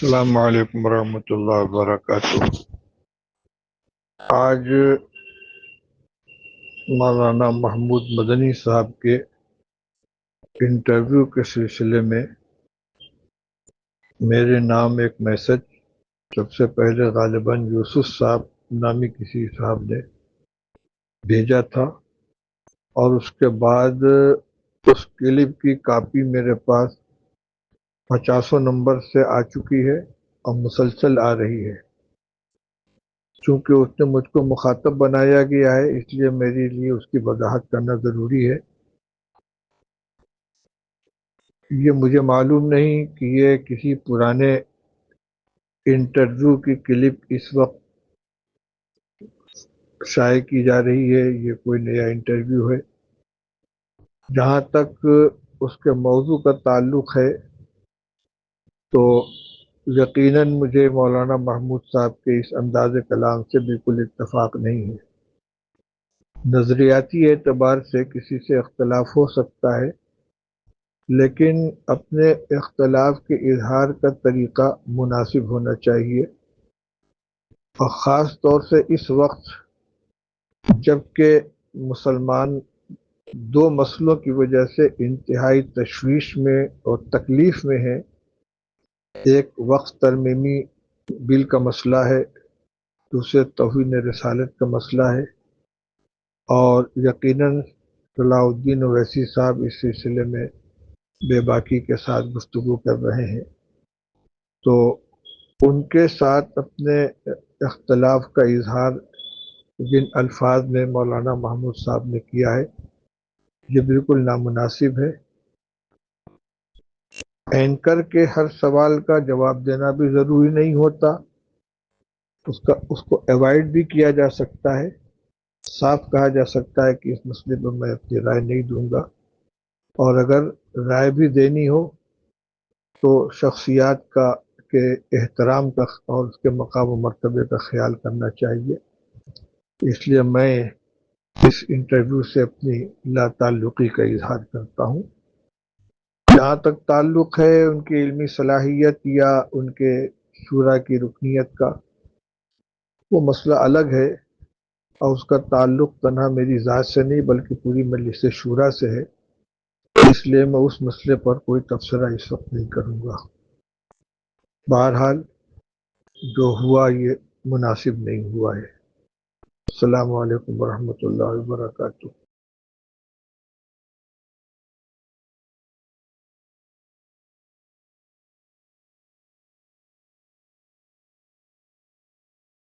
السلام علیکم ورحمۃ اللہ وبرکاتہ۔ آج مولانا محمود مدنی صاحب کے انٹرویو کے سلسلے میں میرے نام ایک میسج سب سے پہلے غالباً یوسف صاحب نامی کسی صاحب نے بھیجا تھا، اور اس کے بعد اس کلپ کی کاپی میرے پاس 50 نمبر سے آ چکی ہے اور مسلسل آ رہی ہے۔ چونکہ اس نے مجھ کو مخاطب بنایا گیا ہے، اس لیے میرے لیے اس کی وضاحت کرنا ضروری ہے۔ یہ مجھے معلوم نہیں کہ یہ کسی پرانے انٹرویو کی کلپ اس وقت شائع کی جا رہی ہے، یہ کوئی نیا انٹرویو ہے۔ جہاں تک اس کے موضوع کا تعلق ہے تو یقیناً مجھے مولانا محمود صاحب کے اس انداز کلام سے بالکل اتفاق نہیں ہے۔ نظریاتی اعتبار سے کسی سے اختلاف ہو سکتا ہے، لیکن اپنے اختلاف کے اظہار کا طریقہ مناسب ہونا چاہیے، اور خاص طور سے اس وقت جب کہ مسلمان دو مسئلوں کی وجہ سے انتہائی تشویش میں اور تکلیف میں ہیں۔ ایک وقف ترمیمی بل کا مسئلہ ہے، دوسرے توہین رسالت کا مسئلہ ہے، اور یقیناً صلاح الدین اویسی صاحب اس سلسلے میں بے باکی کے ساتھ گفتگو کر رہے ہیں، تو ان کے ساتھ اپنے اختلاف کا اظہار جن الفاظ میں مولانا محمود صاحب نے کیا ہے یہ بالکل نامناسب ہے۔ اینکر کے ہر سوال کا جواب دینا بھی ضروری نہیں ہوتا، اس کو ایوائڈ بھی کیا جا سکتا ہے۔ صاف کہا جا سکتا ہے کہ اس مسئلے پر میں اپنی رائے نہیں دوں گا، اور اگر رائے بھی دینی ہو تو شخصیات کے احترام کا اور اس کے مقام و مرتبے کا خیال کرنا چاہیے۔ اس لیے میں اس انٹرویو سے اپنی لا تعلقی کا اظہار کرتا ہوں۔ جہاں تک تعلق ہے ان کی علمی صلاحیت یا ان کے شورا کی رکنیت کا، وہ مسئلہ الگ ہے، اور اس کا تعلق تنہا میری ذات سے نہیں بلکہ پوری مجلس شورا سے ہے، اس لیے میں اس مسئلے پر کوئی تبصرہ اس وقت نہیں کروں گا۔ بہرحال جو ہوا یہ مناسب نہیں ہوا ہے۔ السلام علیکم ورحمۃ اللہ وبرکاتہ۔